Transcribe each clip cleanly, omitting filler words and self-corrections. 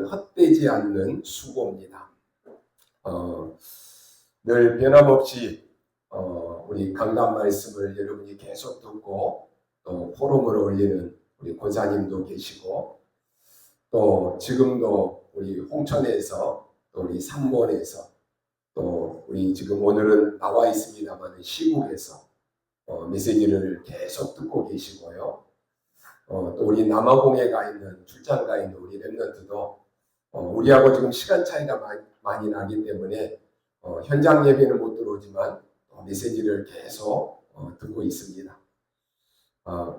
헛되지 않는 수고입니다. 늘 변함없이 우리 강단 말씀을 여러분이 계속 듣고 또 포럼을 올리는 우리 권사님도 계시고 또 지금도 우리 홍천에서 또 우리 삼본에서 또 우리 지금 오늘은 나와 있습니다만 시국에서 메시지를 계속 듣고 계시고요. 또 우리 남아공에 가 있는 출장 가 있는 우리 랩런트도 우리하고 지금 시간 차이가 많이 나기 때문에 현장 예배는 못 들어오지만 메시지를 계속 듣고 있습니다.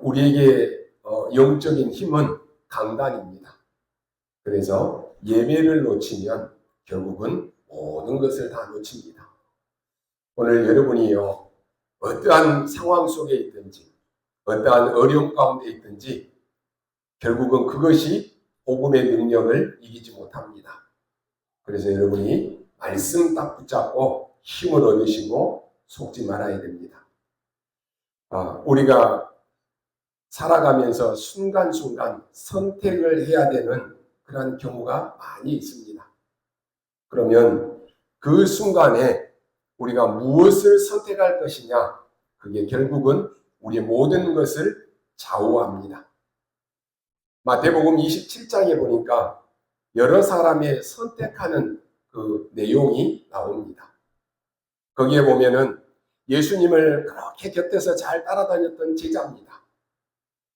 우리에게 영적인 힘은 강단입니다. 그래서 예배를 놓치면 결국은 모든 것을 다 놓칩니다. 오늘 여러분이요, 어떠한 상황 속에 있든지 어떠한 어려움 가운데 있든지 결국은 그것이 복음의 능력을 이기지 못합니다. 그래서 여러분이 말씀 딱 붙잡고 힘을 얻으시고 속지 말아야 됩니다. 우리가 살아가면서 순간순간 선택을 해야 되는 그런 경우가 많이 있습니다. 그러면 그 순간에 우리가 무엇을 선택할 것이냐, 그게 결국은 우리의 모든 것을 좌우합니다. 마태복음 27장에 보니까 여러 사람의 선택하는 그 내용이 나옵니다. 거기에 보면은 예수님을 그렇게 곁에서 잘 따라다녔던 제자입니다.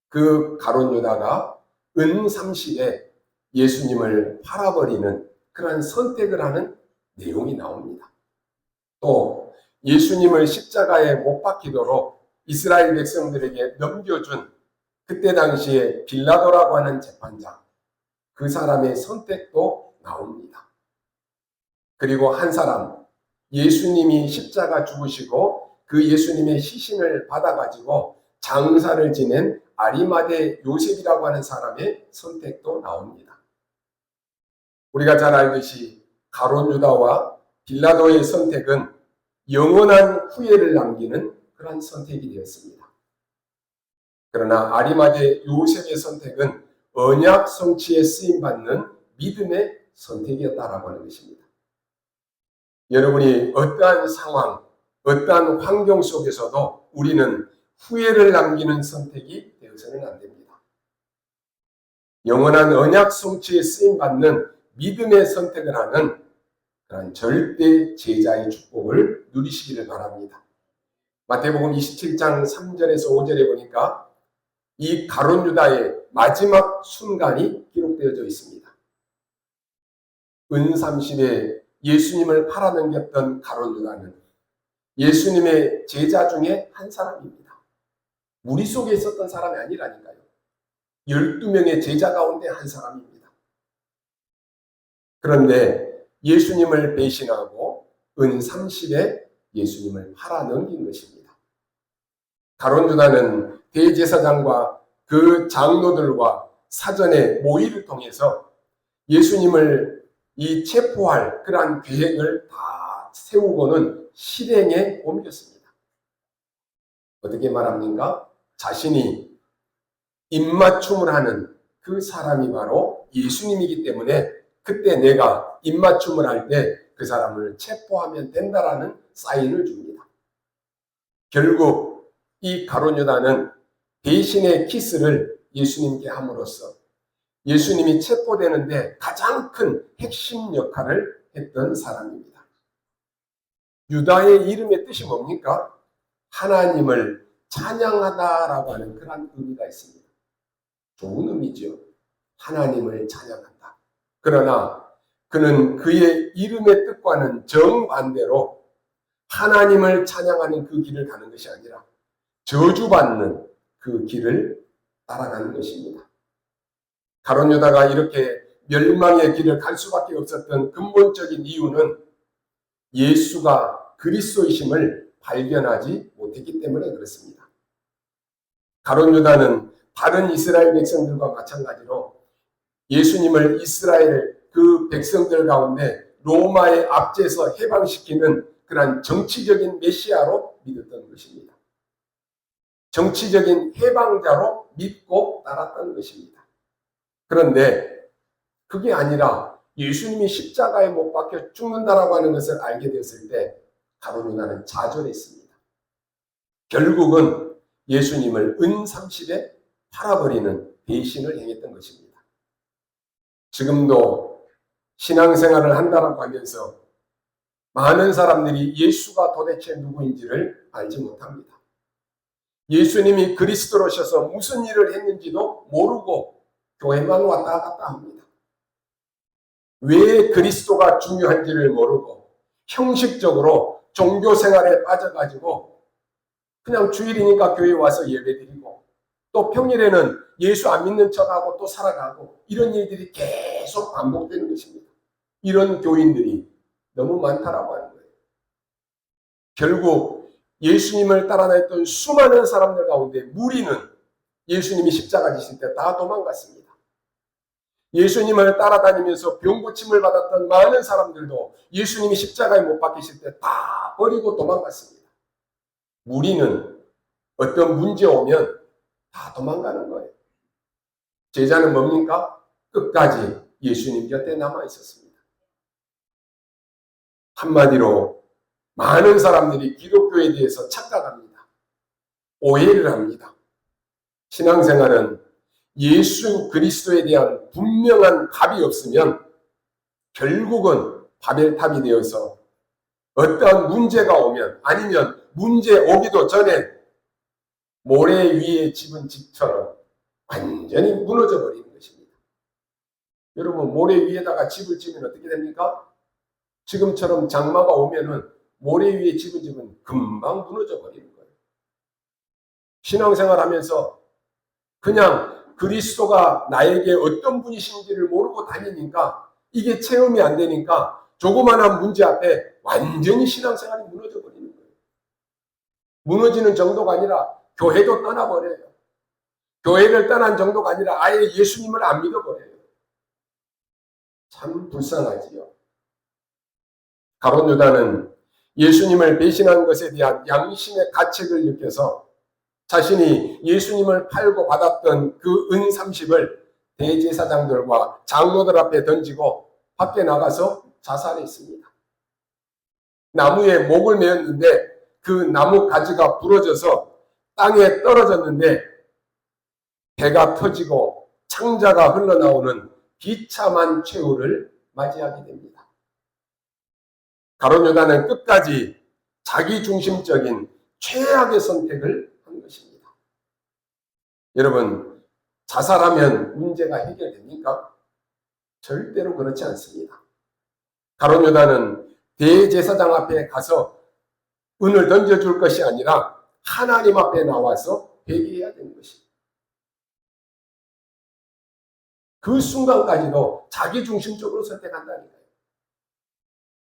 그 가룟 유다가 은 30에 예수님을 팔아버리는 그런 선택을 하는 내용이 나옵니다. 또 예수님을 십자가에 못 박히도록 이스라엘 백성들에게 넘겨준 그때 당시에 빌라도라고 하는 재판장, 그 사람의 선택도 나옵니다. 그리고 한 사람, 예수님이 십자가 죽으시고 그 예수님의 시신을 받아가지고 장사를 지낸 아리마대 요셉이라고 하는 사람의 선택도 나옵니다. 우리가 잘 알듯이 가룟 유다와 빌라도의 선택은 영원한 후회를 남기는 그런 선택이 되었습니다. 그러나 아리마대 요셉의 선택은 언약 성취에 쓰임받는 믿음의 선택이었다라고 하는 것입니다. 여러분이 어떠한 상황, 어떠한 환경 속에서도 우리는 후회를 남기는 선택이 되어서는 안 됩니다. 영원한 언약 성취에 쓰임받는 믿음의 선택을 하는 그런 절대 제자의 축복을 누리시기를 바랍니다. 마태복음 27장 3절에서 5절에 보니까 이 가룟 유다의 마지막 순간이 기록되어져 있습니다. 은 30에 예수님을 팔아넘겼던 가룟 유다는 예수님의 제자 중에 한 사람입니다. 무리 속에 있었던 사람이 아니라니까요. 12명의 제자 가운데 한 사람입니다. 그런데 예수님을 배신하고 은 30에 예수님을 팔아넘긴 것입니다. 가룟 유다는 대제사장과 그 장로들과 사전에 모의를 통해서 예수님을 이 체포할 그러한 계획을 다 세우고는 실행에 옮겼습니다. 어떻게 말합니까? 자신이 입맞춤을 하는 그 사람이 바로 예수님이기 때문에 그때 내가 입맞춤을 할 때 그 사람을 체포하면 된다라는 사인을 줍니다. 결국 이 가룟 유다는 대신의 키스를 예수님께 함으로써 예수님이 체포되는데 가장 큰 핵심 역할을 했던 사람입니다. 유다의 이름의 뜻이 뭡니까? 하나님을 찬양하다라고 하는 그런 의미가 있습니다. 좋은 의미죠. 하나님을 찬양한다. 그러나 그는 그의 이름의 뜻과는 정반대로 하나님을 찬양하는 그 길을 가는 것이 아니라 저주받는 그 길을 따라가는 것입니다. 가룟 유다가 이렇게 멸망의 길을 갈 수밖에 없었던 근본적인 이유는 예수가 그리스도이심을 발견하지 못했기 때문에 그렇습니다. 가룟 유다는 다른 이스라엘 백성들과 마찬가지로 예수님을 이스라엘 그 백성들 가운데 로마의 압제에서 해방시키는 그러한 정치적인 메시아로 믿었던 것입니다. 정치적인 해방자로 믿고 따랐던 것입니다. 그런데 그게 아니라 예수님이 십자가에 못 박혀 죽는다라고 하는 것을 알게 됐을 때 가룟 유다는 좌절했습니다. 결국은 예수님을 은 30에 팔아버리는 배신을 행했던 것입니다. 지금도 신앙생활을 한다라고 하면서 많은 사람들이 예수가 도대체 누구인지를 알지 못합니다. 예수님이 그리스도로셔서 무슨 일을 했는지도 모르고 교회만 왔다 갔다 합니다. 왜 그리스도가 중요한지를 모르고 형식적으로 종교생활에 빠져가지고 그냥 주일이니까 교회에 와서 예배드리고 또 평일에는 예수 안 믿는 척하고 또 살아가고 이런 일들이 계속 반복되는 것입니다. 이런 교인들이 너무 많다라고 하는 거예요. 결국 예수님을 따라다녔던 수많은 사람들 가운데 무리는 예수님이 십자가 지실 때 다 도망갔습니다. 예수님을 따라다니면서 병 고침을 받았던 많은 사람들도 예수님이 십자가에 못 박히실 때 다 버리고 도망갔습니다. 무리는 어떤 문제 오면 다 도망가는 거예요. 제자는 뭡니까? 끝까지 예수님 곁에 남아 있었습니다. 한마디로 많은 사람들이 기독교에 대해서 착각합니다. 오해를 합니다. 신앙생활은 예수 그리스도에 대한 분명한 답이 없으면 결국은 바벨탑이 되어서 어떠한 문제가 오면 아니면 문제 오기도 전에 모래 위에 집은 집처럼 완전히 무너져 버리는 것입니다. 여러분 모래 위에다가 집을 지으면 어떻게 됩니까? 지금처럼 장마가 오면은 모래 위에 집은 집은 금방 무너져 버리는 거예요. 신앙생활 하면서 그냥 그리스도가 나에게 어떤 분이신지를 모르고 다니니까 이게 체험이 안 되니까 조그마한 문제 앞에 완전히 신앙생활이 무너져 버리는 거예요. 무너지는 정도가 아니라 교회도 떠나버려요. 교회를 떠난 정도가 아니라 아예 예수님을 안 믿어버려요. 참 불쌍하지요. 가룟 유다는 예수님을 배신한 것에 대한 양심의 가책을 느껴서 자신이 예수님을 팔고 받았던 그 은 30을 대제사장들과 장로들 앞에 던지고 밖에 나가서 자살했습니다. 나무에 목을 메었는데 그 나무 가지가 부러져서 땅에 떨어졌는데 배가 터지고 창자가 흘러나오는 비참한 최후를 맞이하게 됩니다. 가룟 유다는 끝까지 자기중심적인 최악의 선택을 한 것입니다. 여러분, 자살하면 문제가 해결됩니까? 절대로 그렇지 않습니다. 가룟 유다는 대제사장 앞에 가서 은을 던져줄 것이 아니라 하나님 앞에 나와서 회개해야 되는 것입니다. 그 순간까지도 자기중심적으로 선택한다니까요.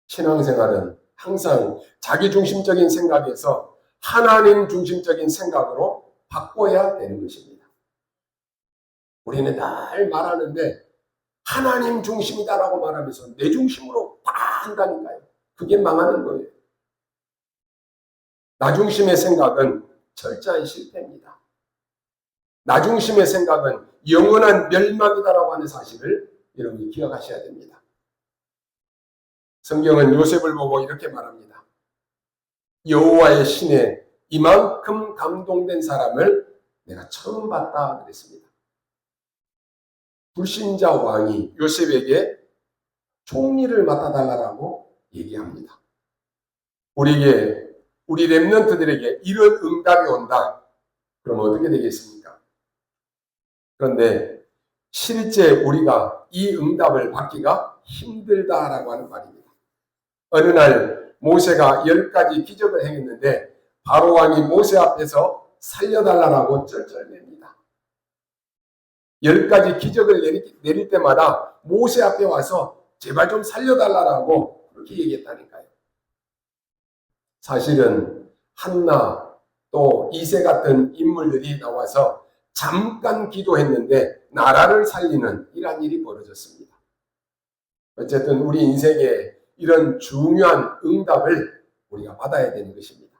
신앙생활은 항상 자기중심적인 생각에서 하나님 중심적인 생각으로 바꿔야 되는 것입니다. 우리는 늘 말하는데 하나님 중심이다라고 말하면서 내 중심으로 다 한다니까요. 그게 망하는 거예요. 나 중심의 생각은 철저한 실패입니다. 나 중심의 생각은 영원한 멸망이다라고 하는 사실을 여러분이 기억하셔야 됩니다. 성경은 요셉을 보고 이렇게 말합니다. 여호와의 신에 이만큼 감동된 사람을 내가 처음 봤다 그랬습니다. 불신자 왕이 요셉에게 총리를 맡아달라고 얘기합니다. 우리에게, 우리 렘넌트들에게 이런 응답이 온다. 그럼 어떻게 되겠습니까? 그런데 실제 우리가 이 응답을 받기가 힘들다라고 하는 말입니다. 어느 날 모세가 10가지 기적을 행했는데 바로 왕이 모세 앞에서 살려달라고 쩔쩔댑니다. 10가지 기적을 내릴 때마다 모세 앞에 와서 제발 좀 살려달라고 그렇게 얘기했다니까요. 사실은 한나 또 이세 같은 인물들이 나와서 잠깐 기도했는데 나라를 살리는 이러한 일이 벌어졌습니다. 어쨌든 우리 인생에 이런 중요한 응답을 우리가 받아야 되는 것입니다.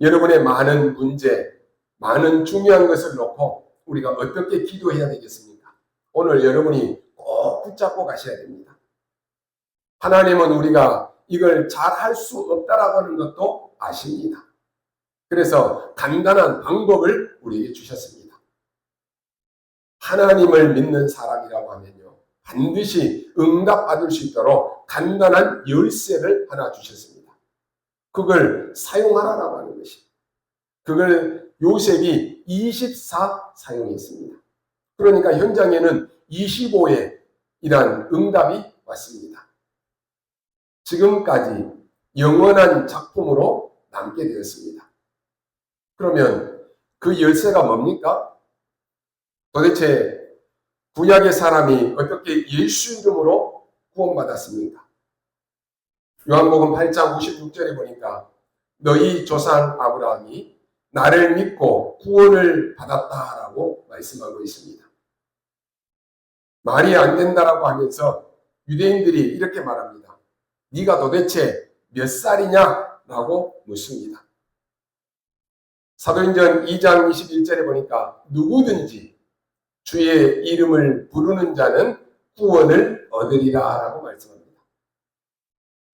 여러분의 많은 문제, 많은 중요한 것을 놓고 우리가 어떻게 기도해야 되겠습니까? 오늘 여러분이 꼭 꼭 붙잡고 가셔야 됩니다. 하나님은 우리가 이걸 잘 할 수 없다라고 하는 것도 아십니다. 그래서 간단한 방법을 우리에게 주셨습니다. 하나님을 믿는 사람이라고 하면요, 반드시 응답받을 수 있도록 간단한 열쇠를 하나 주셨습니다. 그걸 사용하라라고 하는 것이. 그걸 요셉이 24 사용했습니다. 그러니까 현장에는 25의 이러한 응답이 왔습니다. 지금까지 영원한 작품으로 남게 되었습니다. 그러면 그 열쇠가 뭡니까? 도대체 구약의 사람이 어떻게 예수 이름으로 구원받았습니까? 요한복음 8장 56절에 보니까 너희 조상 아브라함이 나를 믿고 구원을 받았다라고 말씀하고 있습니다. 말이 안 된다라고 하면서 유대인들이 이렇게 말합니다. 네가 도대체 몇 살이냐? 라고 묻습니다. 사도행전 2장 21절에 보니까 누구든지 주의 이름을 부르는 자는 구원을 얻으리라 라고 말씀합니다.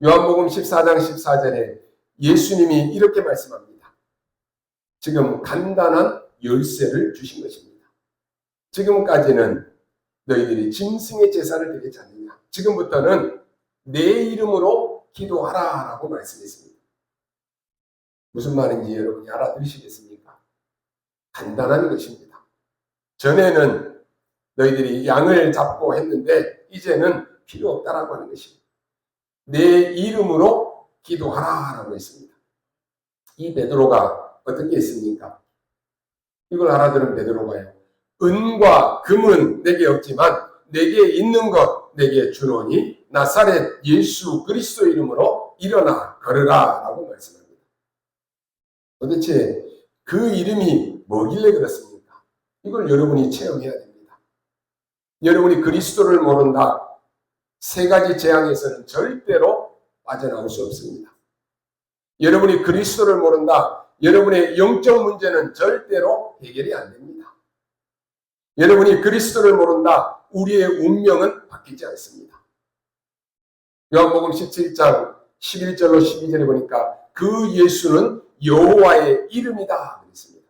요한복음 14장 14절에 예수님이 이렇게 말씀합니다. 지금 간단한 열쇠를 주신 것입니다. 지금까지는 너희들이 짐승의 제사를 드리지 않느냐. 지금부터는 내 이름으로 기도하라 라고 말씀했습니다. 무슨 말인지 여러분이 알아들으시겠습니까? 간단한 것입니다. 전에는 너희들이 양을 잡고 했는데 이제는 필요 없다라고 하는 것입니다. 내 이름으로 기도하라 라고 했습니다. 이 베드로가 어떻게 했습니까? 이걸 알아들은 베드로가요. 은과 금은 내게 없지만 내게 있는 것 내게 주노니 나사렛 예수 그리스도 이름으로 일어나 걸으라 라고 말씀합니다. 도대체 그 이름이 뭐길래 그렇습니까? 이걸 여러분이 체험해야 됩니다. 여러분이 그리스도를 모른다. 세 가지 재앙에서는 절대로 빠져나올 수 없습니다. 여러분이 그리스도를 모른다. 여러분의 영적 문제는 절대로 해결이 안 됩니다. 여러분이 그리스도를 모른다. 우리의 운명은 바뀌지 않습니다. 요한복음 17장 11절로 12절에 보니까 그 예수는 여호와의 이름이다 그랬습니다.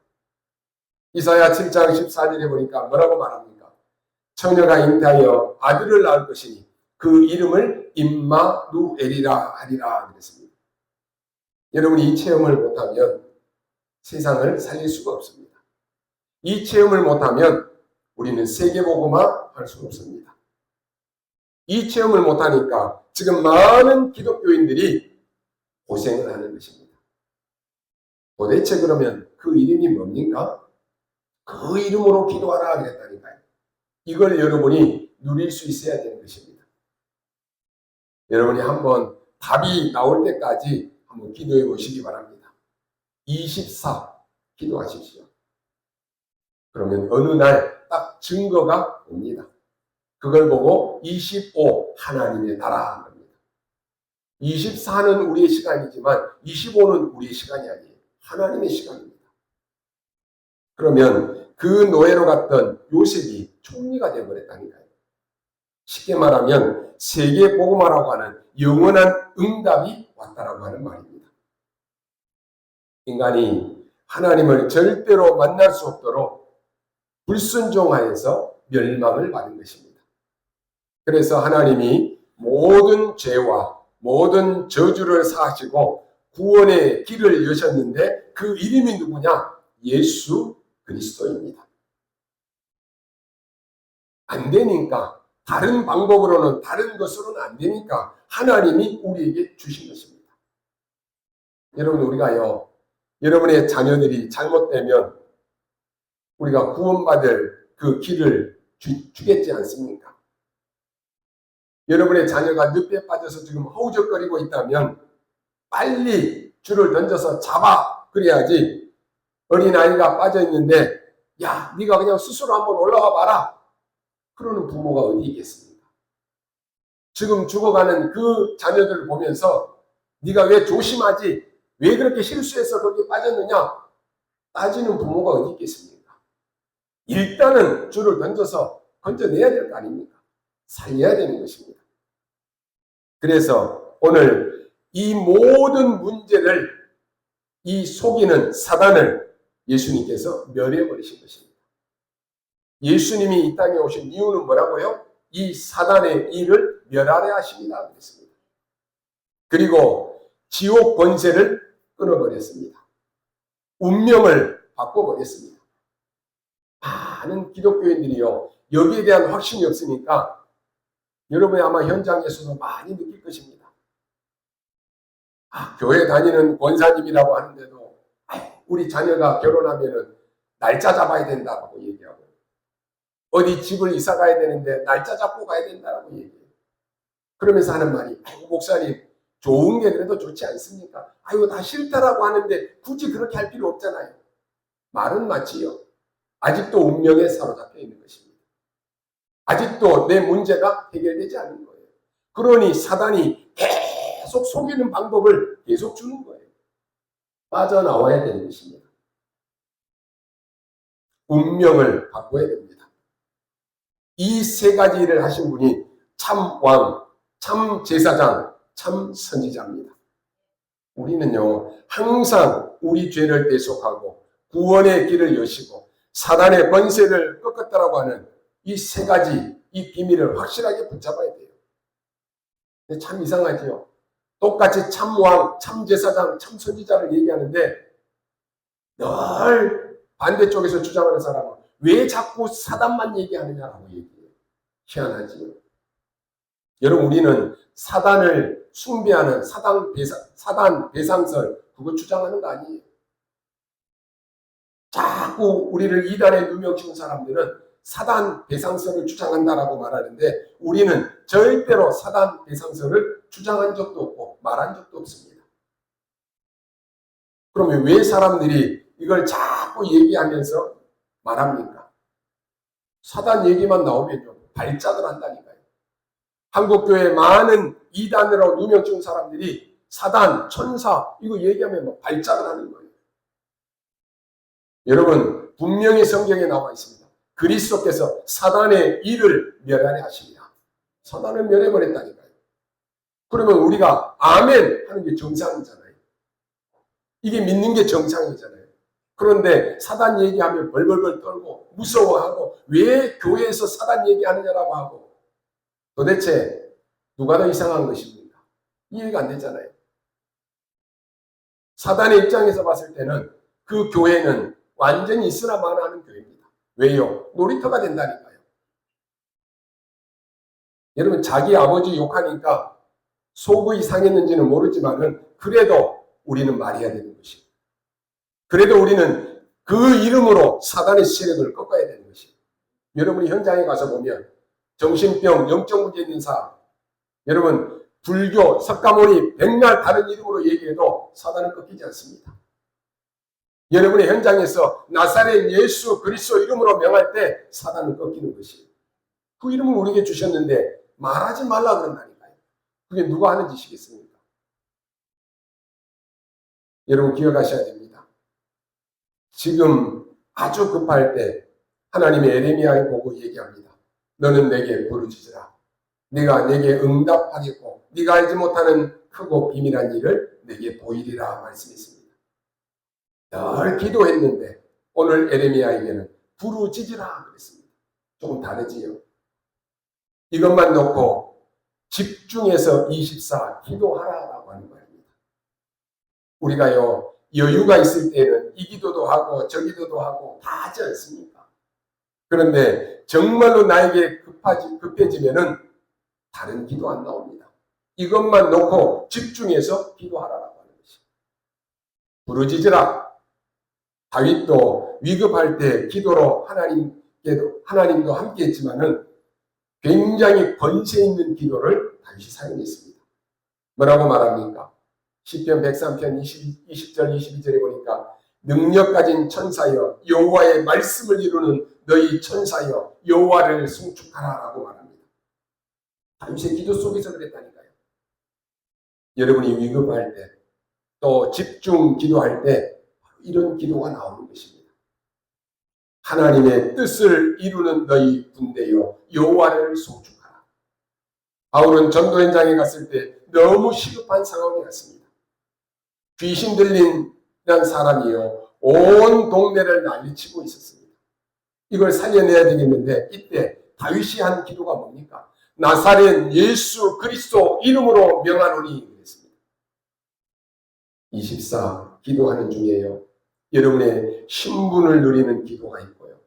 이사야 7장 14절에 보니까 뭐라고 말합니까? 처녀가 잉태하여 아들을 낳을 것이니 그 이름을 임마누엘이라 하리라 그랬습니다. 여러분이 이 체험을 못하면 세상을 살릴 수가 없습니다. 이 체험을 못하면 우리는 세계복음화 할 수 없습니다. 이 체험을 못하니까 지금 많은 기독교인들이 고생을 하는 것입니다. 도대체 그러면 그 이름이 뭡니까? 그 이름으로 기도하라 그랬다니까요. 이걸 여러분이 누릴 수 있어야 되는 것입니다. 여러분이 한번 답이 나올 때까지 한번 기도해 보시기 바랍니다. 24 기도하십시오. 그러면 어느 날 딱 증거가 옵니다. 그걸 보고 25 하나님의 나라 합니다. 24는 우리의 시간이지만 25는 우리의 시간이 아니에요. 하나님의 시간입니다. 그러면 그 노예로 갔던 요셉이 총리가 되어버렸다니까요. 쉽게 말하면 세계 복음화라고 하는 영원한 응답이 왔다라고 하는 말입니다. 인간이 하나님을 절대로 만날 수 없도록 불순종하여서 멸망을 받은 것입니다. 그래서 하나님이 모든 죄와 모든 저주를 사하시고 구원의 길을 여셨는데 그 이름이 누구냐? 예수 그리스도입니다. 안 되니까 다른 방법으로는 다른 것으로는 안 되니까 하나님이 우리에게 주신 것입니다. 여러분 우리가요. 여러분의 자녀들이 잘못되면 우리가 구원받을 그 길을 주겠지 않습니까? 여러분의 자녀가 늪에 빠져서 지금 허우적거리고 있다면 빨리 줄을 던져서 잡아 그래야지. 어린아이가 빠져있는데 야 네가 그냥 스스로 한번 올라와 봐라. 그러는 부모가 어디 있겠습니까? 지금 죽어가는 그 자녀들을 보면서 네가 왜 조심하지? 왜 그렇게 실수해서 거기에 빠졌느냐? 따지는 부모가 어디 있겠습니까? 일단은 줄을 던져서 건져내야 될 거 아닙니까? 살려야 되는 것입니다. 그래서 오늘 이 모든 문제를, 이 속이는 사단을 예수님께서 멸해버리신 것입니다. 예수님이 이 땅에 오신 이유는 뭐라고요? 이 사단의 일을 멸하려 하십니다. 그랬습니다. 그리고 지옥 권세를 끊어버렸습니다. 운명을 바꿔버렸습니다. 많은 기독교인들이요, 여기에 대한 확신이 없으니까 여러분이 아마 현장에서도 많이 느낄 것입니다. 교회 다니는 권사님이라고 하는데도 우리 자녀가 결혼하면은 날짜 잡아야 된다고 얘기하고, 어디 집을 이사 가야 되는데 날짜 잡고 가야 된다고 얘기해요. 그러면서 하는 말이, 목사님 좋은 게 그래도 좋지 않습니까? 다 싫다라고 하는데 굳이 그렇게 할 필요 없잖아요. 말은 맞지요. 아직도 운명에 사로잡혀 있는 것입니다. 아직도 내 문제가 해결되지 않은 거예요. 그러니 사단이 계속 속이는 방법을 계속 주는 거예요. 빠져나와야 되는 것입니다. 운명을 바꿔야 됩니다. 이 세 가지 일을 하신 분이 참 왕, 참 제사장, 참 선지자입니다. 우리는요, 항상 우리 죄를 대속하고 구원의 길을 여시고 사단의 권세를 꺾었다라고 하는 이 세 가지, 이 비밀을 확실하게 붙잡아야 돼요. 근데 참 이상하지요. 똑같이 참 왕, 참 제사장, 참 선지자를 얘기하는데 늘 반대쪽에서 주장하는 사람은 왜 자꾸 사단만 얘기하느냐라고 얘기해요. 희한하지요. 여러분, 우리는 사단을 숭배하는 사단 배상설, 그거 주장하는 거 아니에요. 자꾸 우리를 이단에 누명치는 사람들은 사단 배상설을 주장한다라고 말하는데, 우리는 절대로 사단 배상설을 주장한 적도 없고 말한 적도 없습니다. 그러면 왜 사람들이 이걸 자꾸 얘기하면서 말합니까? 사단 얘기만 나오면요, 발작을 한다니까요. 한국교회 많은 이단으로 누명치는 사람들이 사단, 천사 이거 얘기하면 발작을 하는 거예요. 여러분, 분명히 성경에 나와 있습니다. 그리스도께서 사단의 일을 멸하려 하십니다. 사단을 멸해버렸다니까요. 그러면 우리가 아멘 하는 게 정상이잖아요. 이게 믿는 게 정상이잖아요. 그런데 사단 얘기하면 벌벌벌 떨고 무서워하고 왜 교회에서 사단 얘기하느냐라고 하고, 도대체 누가 더 이상한 것입니까? 이해가 안 되잖아요. 사단의 입장에서 봤을 때는 그 교회는 완전히 있으나마나 하는 교회입니다. 왜요? 놀이터가 된다니까요. 여러분, 자기 아버지 욕하니까 속이 상했는지는 모르지만은 그래도 우리는 말해야 되는 것이에요. 그래도 우리는 그 이름으로 사단의 세력을 꺾어야 되는 것이에요. 여러분이 현장에 가서 보면 정신병, 영적 문제 있는 사람, 여러분 불교, 석가모니 백날 다른 이름으로 얘기해도 사단은 꺾이지 않습니다. 여러분의 현장에서 나사렛 예수 그리스도 이름으로 명할 때 사단은 꺾이는 것이에요. 그 이름을 우리에게 주셨는데 말하지 말라 그런다니까요. 그게 누가 하는 짓이겠습니까? 여러분 기억하셔야 됩니다. 지금 아주 급할 때 하나님이 에레미야에 보고 얘기합니다. 너는 내게 부르짖으라. 네가 내게 응답하겠고 네가 알지 못하는 크고 비밀한 일을 내게 보이리라 말씀했습니다. 늘 기도했는데 오늘 에레미야에게는 부르짖으라 그랬습니다. 조금 다르지요. 이것만 놓고 집중해서 24 기도하라라고 하는 말입니다. 우리가요, 여유가 있을 때는 이 기도도 하고 저 기도도 하고 다 하지 않습니까? 그런데 정말로 나에게 급해지면은 다른 기도 안 나옵니다. 이것만 놓고 집중해서 기도하라라고 하는 것이. 부르짖으라. 다윗도 위급할 때 기도로 하나님도 함께 했지만은 굉장히 권세 있는 기도를 다윗이 사용했습니다. 뭐라고 말합니까? 시편 103편 20절 22절에 보니까 능력 가진 천사여 여호와의 말씀을 이루는 너희 천사여 여호와를 송축하라라고 말합니다. 다윗의 기도 속에서 그랬다니까요. 여러분이 위급할 때 또 집중 기도할 때 이런 기도가 나오는 것입니다. 하나님의 뜻을 이루는 너희 군대여 여호와를 송축하라. 바울은 전도 현장에 갔을 때 너무 시급한 상황이었습니다. 귀신 들린 사람이요, 온 동네를 난리치고 있었습니다. 이걸 살려내야 되겠는데 이때 다윗이 한 기도가 뭡니까? 나사렛 예수 그리스도 이름으로 명하노니 그랬습니다. 24 기도하는 중에요, 여러분의 신분을 누리는 기도가 있고요,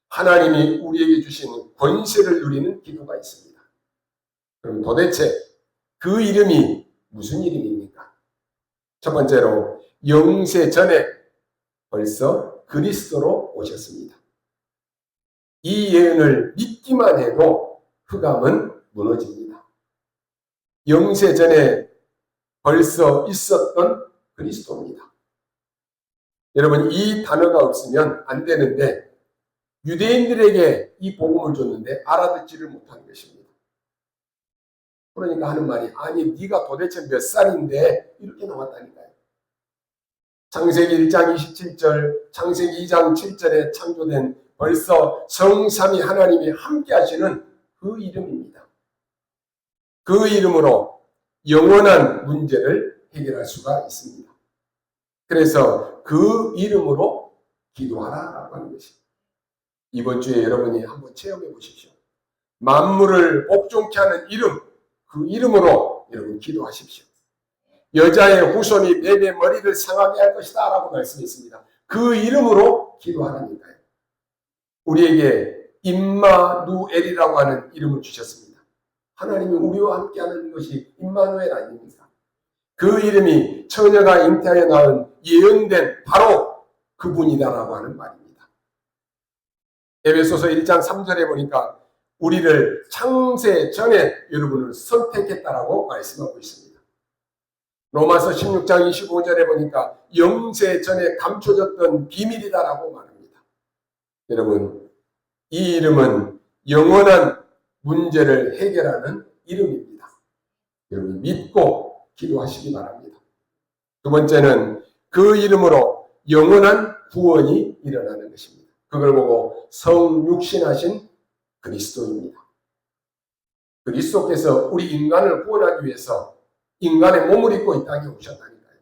하나님이 우리에게 주신 권세를 누리는 기도가 있습니다. 그럼 도대체 그 이름이 무슨 이름입니까? 첫 번째로 영세 전에 벌써 그리스도로 오셨습니다. 이 예언을 믿기만 해도 흑암은 무너집니다. 영세 전에 벌써 있었던 그리스도입니다. 여러분, 이 단어가 없으면 안 되는데 유대인들에게 이 복음을 줬는데 알아듣지를 못한 것입니다. 그러니까 하는 말이, 아니 네가 도대체 몇 살인데 이렇게 나왔다니까요. 창세기 1장 27절, 창세기 2장 7절에 창조된 벌써 성삼위 하나님이 함께 하시는 그 이름입니다. 그 이름으로 영원한 문제를 해결할 수가 있습니다. 그래서 그 이름으로 기도하라라고 하는 것입니다. 이번 주에 여러분이 한번 체험해 보십시오. 만물을 복종케 하는 이름, 그 이름으로 여러분 기도하십시오. 여자의 후손이 내 머리를 상하게 할 것이다 라고 말씀했습니다. 그 이름으로 기도하라니까요. 우리에게 임마누엘이라고 하는 이름을 주셨습니다. 하나님이 우리와 함께하는 것이 임마누엘 아닙니까? 그 이름이 처녀가 잉태하여 낳은 예언된 바로 그분이다라고 하는 말입니다. 에베소서 1장 3절에 보니까 우리를 창세 전에 여러분을 선택했다라고 말씀하고 있습니다. 로마서 16장 25절에 보니까 영세 전에 감춰졌던 비밀이다라고 말합니다. 여러분, 이 이름은 영원한 문제를 해결하는 이름입니다. 여러분 믿고 기도하시기 바랍니다. 두 번째는 그 이름으로 영원한 구원이 일어나는 것입니다. 그걸 보고 성육신하신 그리스도입니다. 그리스도께서 우리 인간을 구원하기 위해서 인간의 몸을 입고 이 땅에 오셨다니까요.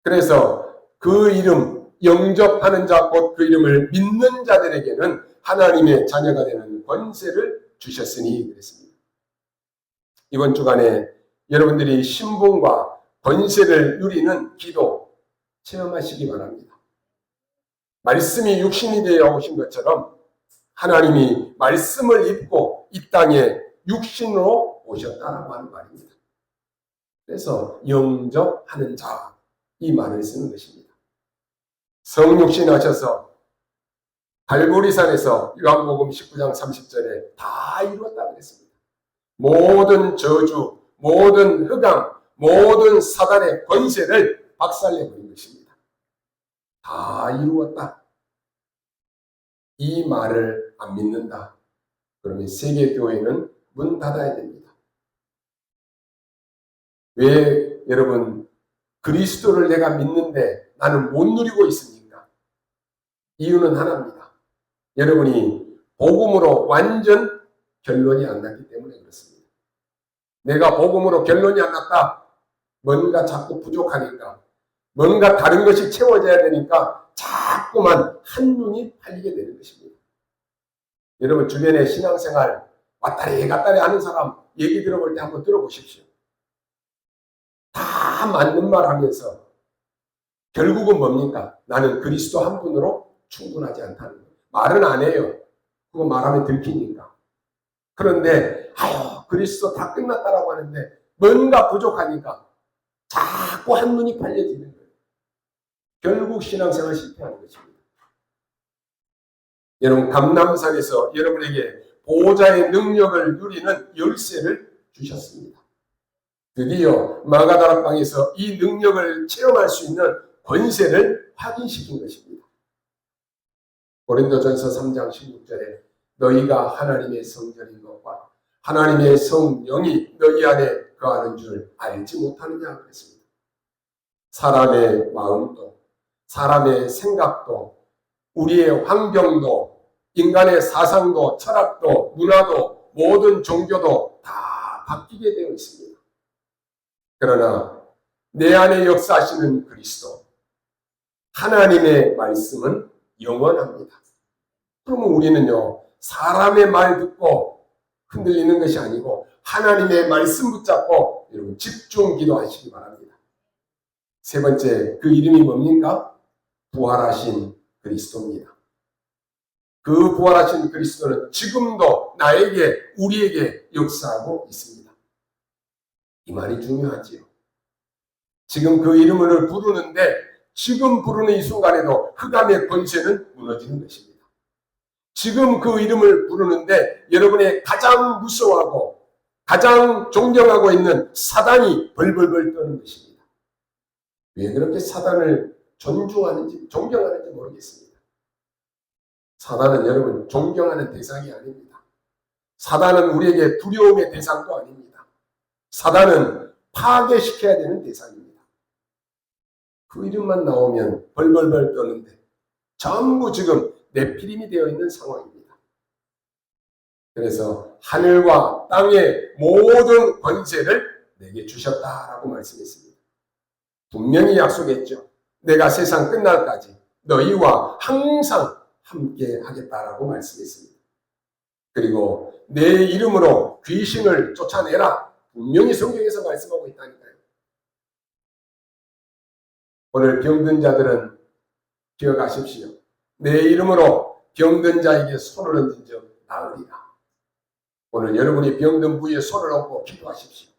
그래서 그 이름, 영접하는 자, 곧 그 이름을 믿는 자들에게는 하나님의 자녀가 되는 권세를 주셨으니 그랬습니다. 이번 주간에 여러분들이 신분과 권세를 누리는 기도 체험하시기 바랍니다. 말씀이 육신이 되어 오신 것처럼 하나님이 말씀을 입고 이 땅에 육신으로 오셨다라고 하는 말입니다. 그래서 영접하는 자, 이 말을 쓰는 것입니다. 성육신 하셔서 갈보리산에서 요한복음 19장 30절에 다 이루었다 그랬습니다. 모든 저주, 모든 흑암, 모든 사단의 권세를 박살내버린 것입니다. 다 이루었다. 이 말을 안 믿는다. 그러면 세계교회는 문 닫아야 됩니다. 왜 여러분 그리스도를 내가 믿는데 나는 못 누리고 있습니까? 이유는 하나입니다. 여러분이 복음으로 완전 결론이 안 났기 때문에 그렇습니다. 내가 복음으로 결론이 안 났다. 뭔가 자꾸 부족하니까, 뭔가 다른 것이 채워져야 되니까 자꾸만 한눈이 팔리게 되는 것입니다. 여러분 주변에 신앙생활 왔다리 갔다리 하는 사람 얘기 들어볼 때 한번 들어보십시오. 다 맞는 말 하면서 결국은 뭡니까? 나는 그리스도 한 분으로 충분하지 않다는 거예요. 말은 안 해요. 그거 말하면 들키니까. 그런데 아유 그리스도 다 끝났다라고 하는데 뭔가 부족하니까 자꾸 한눈이 팔려지는 거예요. 결국 신앙생활 실패하는 것입니다. 여러분 감람산에서 여러분에게 보호자의 능력을 누리는 열쇠를 주셨습니다. 드디어 마가다락방에서 이 능력을 체험할 수 있는 권세를 확인시킨 것입니다. 고린도전서 3장 16절에 너희가 하나님의 성전인 것과 하나님의 성령이 너희 안에 거하는 줄 알지 못하느냐 그랬습니다. 사람의 마음도 사람의 생각도 우리의 환경도 인간의 사상도 철학도 문화도 모든 종교도 다 바뀌게 되어 있습니다. 그러나 내 안에 역사하시는 그리스도, 하나님의 말씀은 영원합니다. 그러면 우리는요, 사람의 말 듣고 흔들리는 것이 아니고 하나님의 말씀 붙잡고 여러분 집중 기도하시기 바랍니다. 세 번째, 그 이름이 뭡니까? 부활하신 그리스도입니다. 그 부활하신 그리스도는 지금도 나에게, 우리에게 역사하고 있습니다. 이 말이 중요하지요. 지금 그 이름을 부르는데 지금 부르는 이 순간에도 흑암의 권세는 무너지는 것입니다. 지금 그 이름을 부르는데 여러분의 가장 무서워하고 가장 존경하고 있는 사단이 벌벌벌 떠는 것입니다. 왜 그렇게 사단을 존경하는지 모르겠습니다. 사단은 여러분 존경하는 대상이 아닙니다. 사단은 우리에게 두려움의 대상도 아닙니다. 사단은 파괴시켜야 되는 대상입니다. 그 이름만 나오면 벌벌벌 떠는데 전부 지금 네피림이 되어 있는 상황입니다. 그래서 하늘과 땅의 모든 권세를 내게 주셨다라고 말씀했습니다. 분명히 약속했죠. 내가 세상 끝날까지 너희와 항상 함께 하겠다라고 말씀했습니다. 그리고 내 이름으로 귀신을 쫓아내라. 분명히 성경에서 말씀하고 있다니까요. 오늘 병든 자들은 기억하십시오. 내 이름으로 병든 자에게 손을 얹은 적 나으리라. 오늘 여러분이 병든 부위에 손을 얹고 기도하십시오.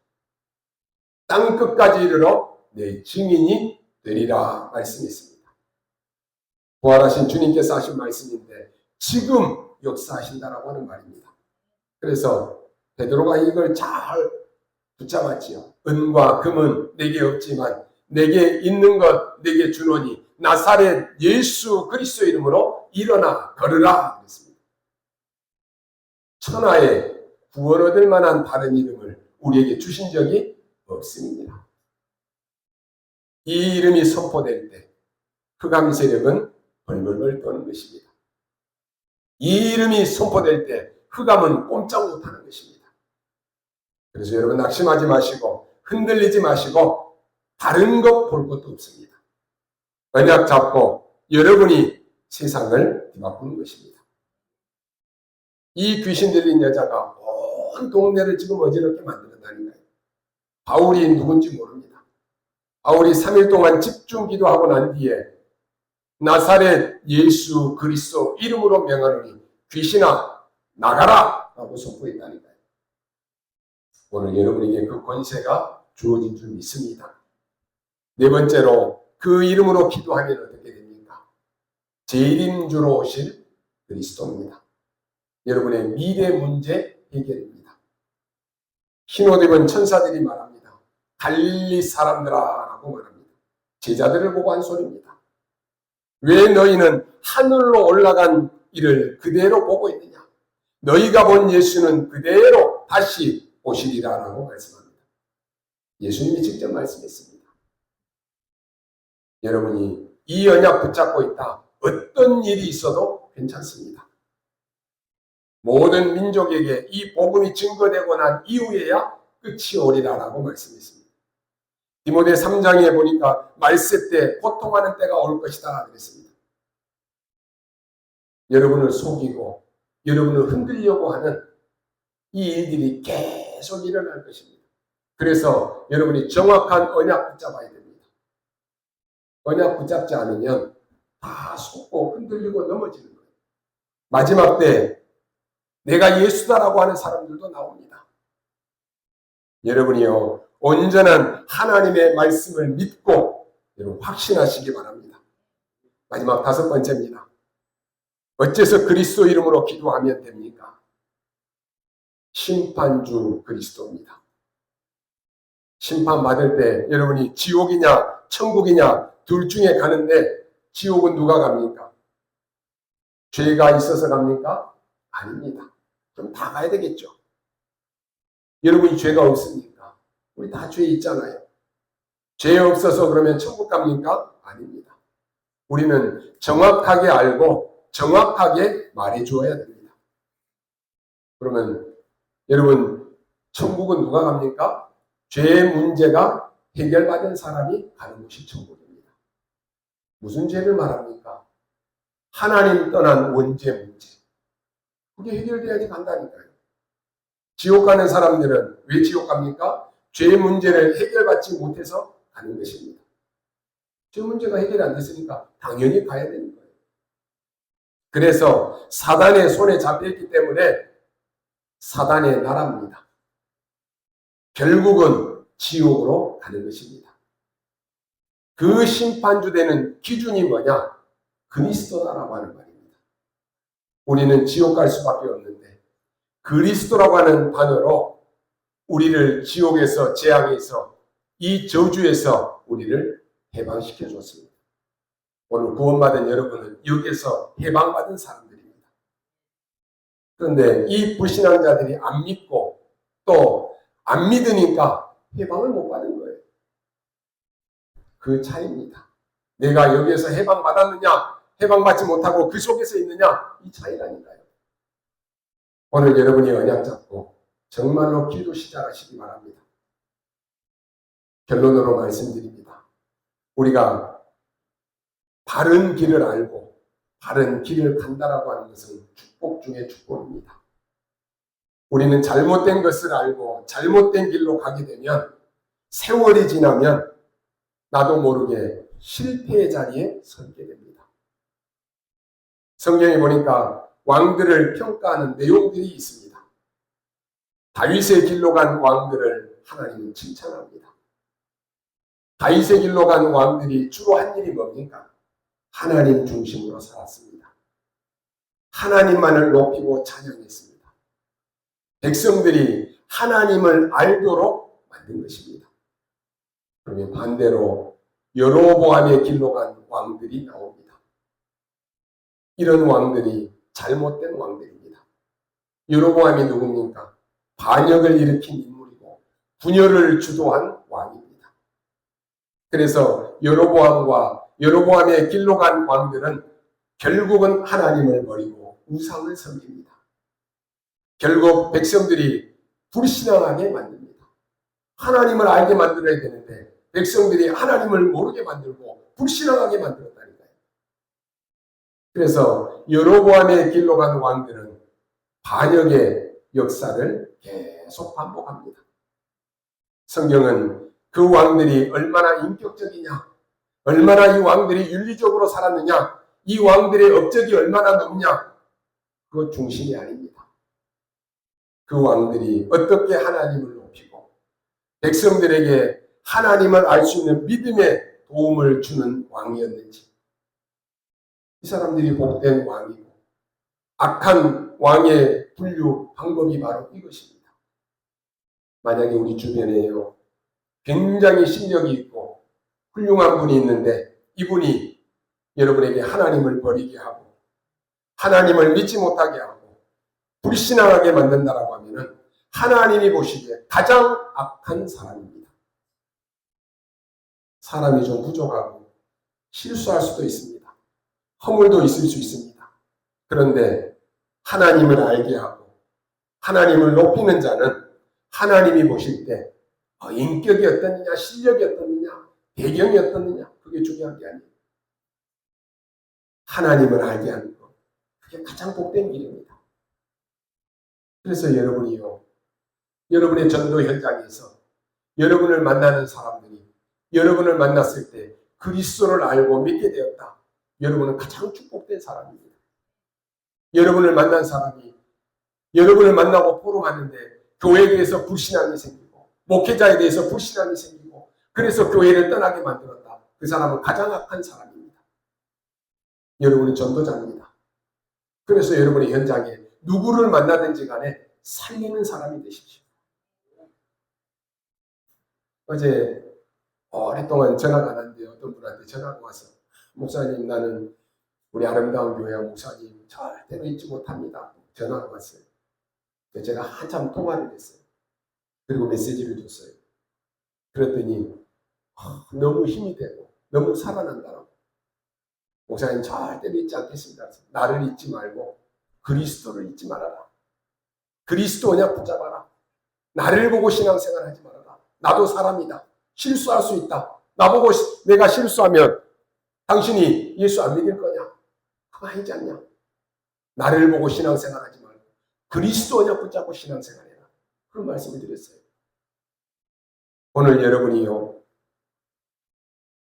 땅 끝까지 이르러 내 증인이 되리라 말씀했습니다. 부활하신 주님께서 하신 말씀인데 지금 역사하신다라고 하는 말입니다. 그래서 베드로가 이걸 잘 붙잡았지요. 은과 금은 내게 없지만 내게 있는 것 내게 주노니 나사렛 예수 그리스도 이름으로 일어나 걸으라 그랬습니다. 천하에 구원 얻을 만한 다른 이름을 우리에게 주신 적이 없습니다. 이 이름이 선포될 때 흑암 세력은 벌벌벌 떠는 것입니다. 이 이름이 선포될 때 흑암은 꼼짝 못하는 것입니다. 그래서 여러분 낙심하지 마시고 흔들리지 마시고 다른 것 볼 것도 없습니다. 언약 잡고 여러분이 세상을 뒤바꾸는 것입니다. 이 귀신 들린 여자가 온 동네를 지금 어지럽게 만들었다니까요. 바울이 누군지 모릅니다. 바울이 3일 동안 집중 기도하고 난 뒤에 나사렛 예수 그리스도 이름으로 명하노니 귀신아 나가라 라고 선포했다니까요. 오늘 여러분에게 그 권세가 주어진 줄 믿습니다. 네 번째로 그 이름으로 기도하면 어떻게 됩니까? 재림주로 오실 그리스도입니다. 여러분의 미래 문제 해결입니다. 흰옷 입은 천사들이 말합니다. 갈릴리 사람들아 라고 말합니다. 제자들을 보고 한 소리입니다. 왜 너희는 하늘로 올라간 이를 그대로 보고 있느냐? 너희가 본 예수는 그대로 다시 오시리라 라고 말씀합니다. 예수님이 직접 말씀했습니다. 여러분이 이 언약 붙잡고 있다. 어떤 일이 있어도 괜찮습니다. 모든 민족에게 이 복음이 증거되고 난 이후에야 끝이 오리라 라고 말씀했습니다. 디모데 3장에 보니까 말세 때 고통하는 때가 올 것이다 그랬습니다. 여러분을 속이고 여러분을 흔들려고 하는 이 일들이 계속 일어날 것입니다. 그래서 여러분이 정확한 언약 붙잡아야 됩니다. 언약 붙잡지 않으면 다 속고 흔들리고 넘어지는 거예요. 마지막 때 내가 예수다라고 하는 사람들도 나옵니다. 여러분이요 온전한 하나님의 말씀을 믿고 여러분 확신하시기 바랍니다. 마지막 다섯 번째입니다. 어째서 그리스도 이름으로 기도하면 됩니까? 심판주 그리스도입니다. 심판받을 때 여러분이 지옥이냐 천국이냐 둘 중에 가는데 지옥은 누가 갑니까? 죄가 있어서 갑니까? 아닙니다. 그럼 다 가야 되겠죠. 여러분이 죄가 없습니까? 우리 다 죄 있잖아요. 죄 없어서 그러면 천국 갑니까? 아닙니다. 우리는 정확하게 알고 정확하게 말해 주어야 됩니다. 그러면 여러분, 천국은 누가 갑니까? 죄의 문제가 해결받은 사람이 가는 곳이 천국입니다. 무슨 죄를 말합니까? 하나님 떠난 원죄 문제. 그게 해결돼야지 간다니까요. 지옥 가는 사람들은 왜 지옥 갑니까? 죄의 문제를 해결받지 못해서 가는 것입니다. 죄 문제가 해결이 안 됐으니까 당연히 가야 되는 거예요. 그래서 사단의 손에 잡혀있기 때문에 사단의 나라입니다. 결국은 지옥으로 가는 것입니다. 그 심판주 되는 기준이 뭐냐? 그리스도다라고 하는 말입니다. 우리는 지옥 갈 수밖에 없는데 그리스도라고 하는 단어로 우리를 지옥에서, 재앙에서, 이 저주에서 우리를 해방시켜 줬습니다. 오늘 구원받은 여러분은 여기에서 해방받은 사람들입니다. 그런데 이 불신앙자들이 안 믿고 또 안 믿으니까 해방을 못 받은 거예요. 그 차이입니다. 내가 여기에서 해방받았느냐, 해방받지 못하고 그 속에서 있느냐, 이 차이라니까요. 오늘 여러분이 언약 잡고 정말로 기도 시작하시기 바랍니다. 결론으로 말씀드립니다. 우리가 바른 길을 알고 바른 길을 간다라고 하는 것은 축복 중에 축복입니다. 우리는 잘못된 것을 알고 잘못된 길로 가게 되면 세월이 지나면 나도 모르게 실패의 자리에 서게 됩니다. 성경에 보니까 왕들을 평가하는 내용들이 있습니다. 다윗의 길로 간 왕들을 하나님은 칭찬합니다. 다윗의 길로 간 왕들이 주로 한 일이 뭡니까? 하나님 중심으로 살았습니다. 하나님만을 높이고 찬양했습니다. 백성들이 하나님을 알도록 만든 것입니다. 그러면 반대로 여로보암의 길로 간 왕들이 나옵니다. 이런 왕들이 잘못된 왕들입니다. 여로보암이 누굽니까? 반역을 일으킨 인물이고 분열을 주도한 왕입니다. 그래서 여로보암의 길로 간 왕들은 결국은 하나님을 버리고 우상을 섬깁니다. 결국 백성들이 불신앙하게 만듭니다. 하나님을 알게 만들어야 되는데 백성들이 하나님을 모르게 만들고 불신앙하게 만들었다니까요. 그래서 여로보암의 길로 간 왕들은 반역의 역사를 계속 반복합니다. 성경은 그 왕들이 얼마나 인격적이냐, 얼마나 이 왕들이 윤리적으로 살았느냐, 이 왕들의 업적이 얼마나 높냐, 그거 중심이 아닙니다. 그 왕들이 어떻게 하나님을 높이고 백성들에게 하나님을 알 수 있는 믿음에 도움을 주는 왕이었는지, 이 사람들이 복된 왕이고 악한 왕의 분류 방법이 바로 이것입니다. 만약에 우리 주변에요 굉장히 실력이 있고 훌륭한 분이 있는데 이분이 여러분에게 하나님을 버리게 하고 하나님을 믿지 못하게 하고 불신앙하게 만든다라고 하면은 하나님이 보시기에 가장 악한 사람입니다. 사람이 좀 부족하고 실수할 수도 있습니다. 허물도 있을 수 있습니다. 그런데 하나님을 알게 하고 하나님을 높이는 자는 하나님이 보실 때 인격이 어떻느냐, 실력이 어떻느냐, 배경이 어떻느냐, 그게 중요한 게 아니에요. 하나님을 알게 하는 것, 그게 가장 복된 길입니다. 그래서 여러분이요, 여러분의 전도 현장에서 여러분을 만나는 사람들이 여러분을 만났을 때 그리스도를 알고 믿게 되었다. 여러분은 가장 축복된 사람입니다. 여러분을 만난 사람이 여러분을 만나고 포럼하는데 교회에 대해서 불신앙이 생기고 목회자에 대해서 불신앙이 생기고 그래서 교회를 떠나게 만들었다. 그 사람은 가장 악한 사람입니다. 여러분은 전도자입니다. 그래서 여러분의 현장에 누구를 만나든지 간에 살리는 사람이 되십시오. 어제 오랫동안 전화가 안 왔는데 어떤 분한테 전화가 와서 목사님, 나는 우리 아름다운 교회 목사님 절대로 잊지 못합니다. 전화가 왔어요. 제가 한참 통화를 했어요. 그리고 메시지를 줬어요. 그랬더니 너무 힘이 되고 너무 살아난다라고. 목사님 절대로 잊지 않겠습니다. 나를 잊지 말고 그리스도를 잊지 말아라. 그리스도 언약 붙잡아라. 나를 보고 신앙생활 하지 말아라. 나도 사람이다. 실수할 수 있다. 나보고 내가 실수하면 당신이 예수 안 믿을 거냐? 그거 아니지 않냐? 나를 보고 신앙생활 하지 말고 그리스도 언약 붙잡고 신앙생활해라. 그런 말씀을 드렸어요. 오늘 여러분이요,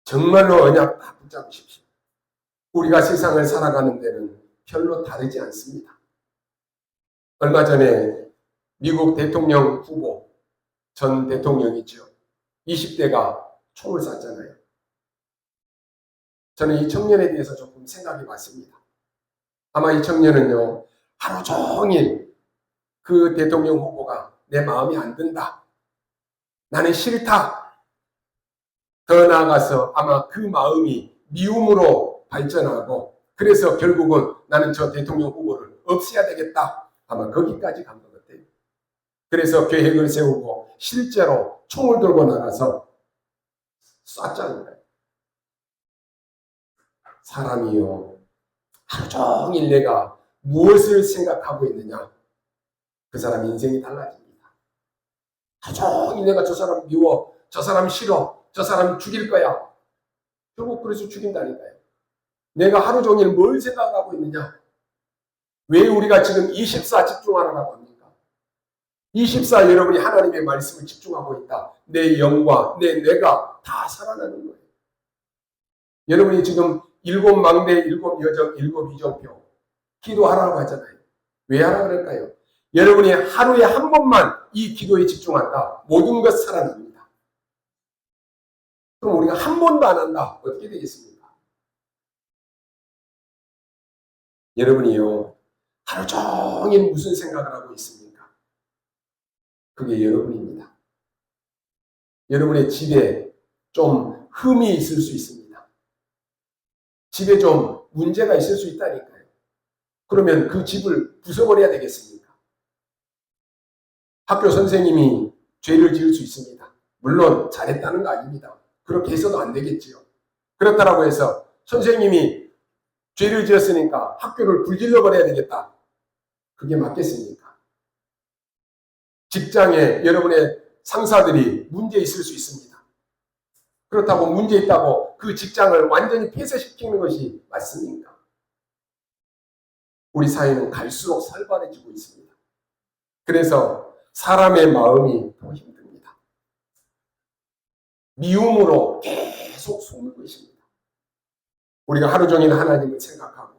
정말로 언약 다 붙잡으십시오. 우리가 세상을 살아가는 데는 별로 다르지 않습니다. 얼마 전에 미국 대통령 후보, 전 대통령이죠. 20대가 총을 쐈잖아요. 저는 이 청년에 대해서 조금 생각해 봤습니다. 아마 이 청년은요, 하루 종일 그 대통령 후보가 내 마음에 안 든다. 나는 싫다. 더 나아가서 아마 그 마음이 미움으로 발전하고 그래서 결국은 나는 저 대통령 후보를 없애야 되겠다. 아마 거기까지 간 것 같아요. 그래서 계획을 세우고 실제로 총을 들고 나가서 쐈잖아요. 사람이요, 하루 종일 내가 무엇을 생각하고 있느냐, 그 사람 인생이 달라집니다. 하루 종일 내가 저 사람 미워, 저 사람 싫어, 저 사람 죽일 거야. 결국 그래서 죽인다니까요. 내가 하루 종일 뭘 생각하고 있느냐. 왜 우리가 지금 24 집중하라고 합니까? 24 여러분이 하나님의 말씀을 집중하고 있다. 내 영과 내 뇌가 다 살아나는 거예요. 여러분이 지금 7망대, 7여정, 7이정표 기도하라고 하잖아요. 왜 하라고 그럴까요? 여러분이 하루에 한 번만 이 기도에 집중한다. 모든 것 살아납니다. 그럼 우리가 한 번도 안 한다. 어떻게 되겠습니까? 여러분이요, 하루 종일 무슨 생각을 하고 있습니까? 그게 여러분입니다. 여러분의 집에 좀 흠이 있을 수 있습니다. 집에 좀 문제가 있을 수 있다니까요. 그러면 그 집을 부숴버려야 되겠습니까? 학교 선생님이 죄를 지을 수 있습니다. 물론 잘했다는 거 아닙니다. 그렇게 해서도 안 되겠지요. 그렇다고 해서 선생님이 죄를 지었으니까 학교를 불질러 버려야 되겠다. 그게 맞겠습니까? 직장에 여러분의 상사들이 문제 있을 수 있습니다. 그렇다고 문제 있다고 그 직장을 완전히 폐쇄시키는 것이 맞습니까? 우리 사회는 갈수록 살벌해지고 있습니다. 그래서 사람의 마음이 더 힘듭니다. 미움으로 계속 속는 것입니다. 우리가 하루 종일 하나님을 생각하고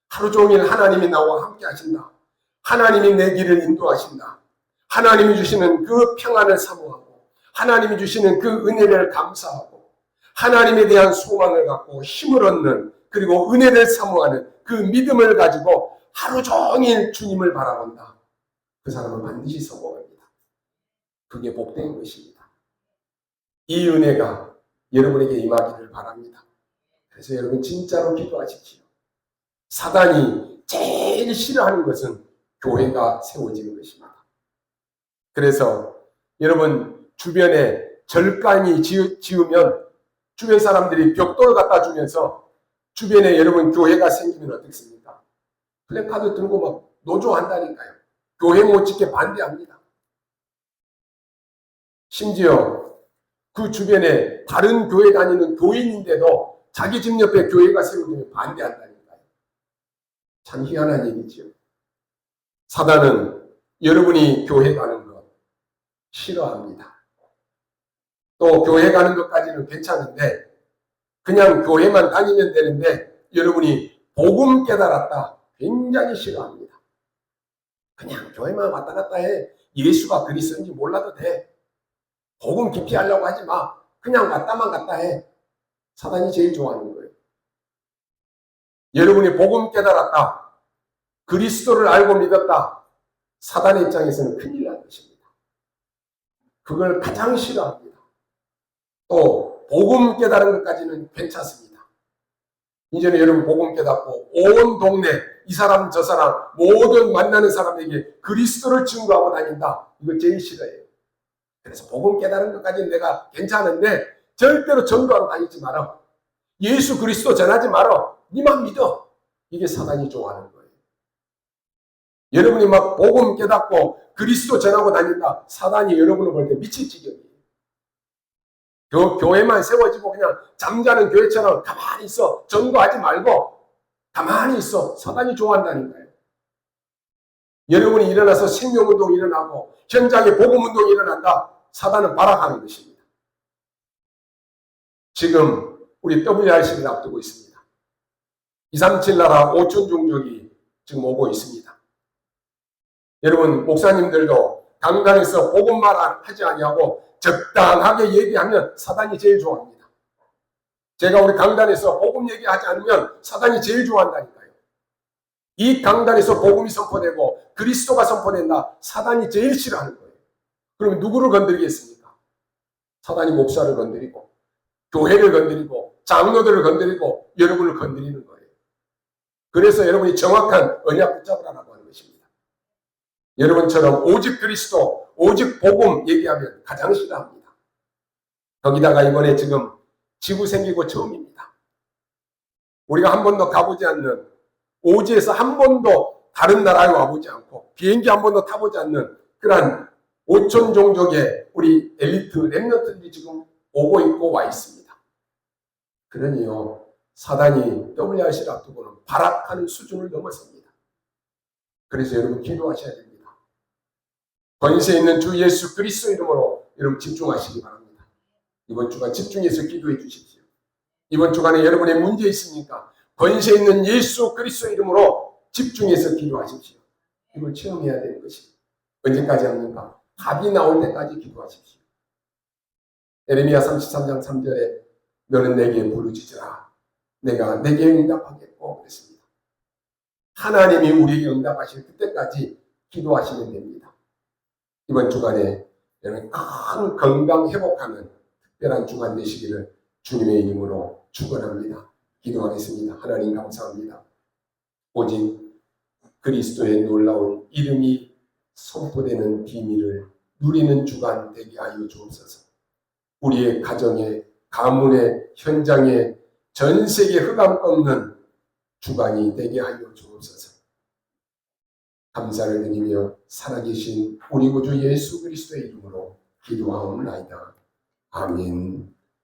하루 종일 하나님이 나와 함께 하신다. 하나님이 내 길을 인도하신다. 하나님이 주시는 그 평안을 사모하고 하나님이 주시는 그 은혜를 감사하고 하나님에 대한 소망을 갖고 힘을 얻는 그리고 은혜를 사모하는 그 믿음을 가지고 하루 종일 주님을 바라본다. 그 사람은 반드시 성공합니다. 그게 복된 것입니다. 이 은혜가 여러분에게 임하기를 바랍니다. 그래서 여러분 진짜로 기도하십시오. 사단이 제일 싫어하는 것은 교회가 세워지는 것입니다. 그래서 여러분 주변에 절간이 지으면 주변 사람들이 벽돌을 갖다 주면서 주변에 여러분 교회가 생기면 어떻습니까? 플래카드 들고 막 노조한다니까요. 교회 못 짓게 반대합니다. 심지어 그 주변에 다른 교회 다니는 교인인데도 자기 집 옆에 교회가 세워지면 반대한다니까요. 참 희한한 얘기지요. 사단은 여러분이 교회 가는 것 싫어합니다. 또 교회 가는 것까지는 괜찮은데 그냥 교회만 다니면 되는데 여러분이 복음 깨달았다 굉장히 싫어합니다. 그냥 교회만 왔다 갔다 해. 예수가 그리스도인지 몰라도 돼. 복음 깊이 하려고 하지 마. 그냥 왔다만 갔다 해. 사단이 제일 좋아하는 거예요. 여러분이 복음 깨달았다. 그리스도를 알고 믿었다. 사단의 입장에서는 큰일 난 것입니다. 그걸 가장 싫어합니다. 또 복음 깨달은 것까지는 괜찮습니다. 이제는 여러분 복음 깨닫고 온 동네 이 사람 저 사람 모든 만나는 사람에게 그리스도를 증거하고 다닌다. 이거 제일 싫어해요. 그래서 복음 깨달은 것까지는 내가 괜찮은데 절대로 전도하러 다니지 마라. 예수 그리스도 전하지 마라. 니만 믿어. 이게 사단이 좋아하는 거예요. 여러분이 막 복음 깨닫고 그리스도 전하고 다닌다. 사단이 여러분을 볼 때 미칠 지경이에요. 교회만 세워지고 그냥 잠자는 교회처럼 가만히 있어. 전도하지 말고 가만히 있어. 사단이 좋아한다니까요. 여러분이 일어나서 생명운동이 일어나고 현장에 복음운동이 일어난다. 사단은 발악하는 것입니다. 지금 우리 WRC를 앞두고 있습니다. 237 나라 5천 종족이 지금 오고 있습니다. 여러분 목사님들도 강단에서 복음만 하지 아니하고 적당하게 얘기하면 사단이 제일 좋아합니다. 제가 우리 강단에서 복음 얘기하지 않으면 사단이 제일 좋아한다니까요. 이 강단에서 복음이 선포되고 그리스도가 선포된다. 사단이 제일 싫어하는 거예요. 그럼 누구를 건드리겠습니까? 사단이 목사를 건드리고 교회를 건드리고 장로들을 건드리고 여러분을 건드리는 거예요. 그래서 여러분이 정확한 언약 붙잡으라고 하는 것입니다. 여러분처럼 오직 그리스도, 오직 복음 얘기하면 가장 싫어합니다. 거기다가 이번에 지금 지구 생기고 처음입니다. 우리가 한 번도 가보지 않는, 오지에서 한 번도 다른 나라에 와보지 않고 비행기 한 번도 타보지 않는 그러한 5천 종족의 우리 엘리트 랩런트들이 지금 오고 있고 와 있습니다. 그러니요, 사단이 WRC를 앞두고는 발악하는 수준을 넘어섭니다. 그래서 여러분 기도하셔야 됩니다. 권세 있는 주 예수 그리스도 이름으로 여러분 집중하시기 바랍니다. 이번 주간 집중해서 기도해 주십시오. 이번 주간에 여러분의 문제 있습니까? 권세 있는 예수 그리스도 이름으로 집중해서 기도하십시오. 이걸 체험해야 되는 것입니다. 언제까지 합니까? 답이 나올 때까지 기도하십시오. 에레미야 33장 3절에 너는 내게 부르짖으라. 내가 내게 응답하겠고 그랬습니다. 하나님이 우리에게 응답하실 그때까지 기도하시면 됩니다. 이번 주간에 여러분 큰 건강 회복하는 특별한 주간 되시기를 주님의 이름으로 축원합니다. 기도하겠습니다. 하나님 감사합니다. 오직 그리스도의 놀라운 이름이 선포되는 비밀을 누리는 주간 되게 하여 주옵소서. 우리의 가정에, 가문에, 현장에, 전 세계 흑암 꺾는 주간이 되게 하여 주옵소서. 감사를 드리며 살아계신 우리 구주 예수 그리스도의 이름으로 기도하옵나이다. 아멘.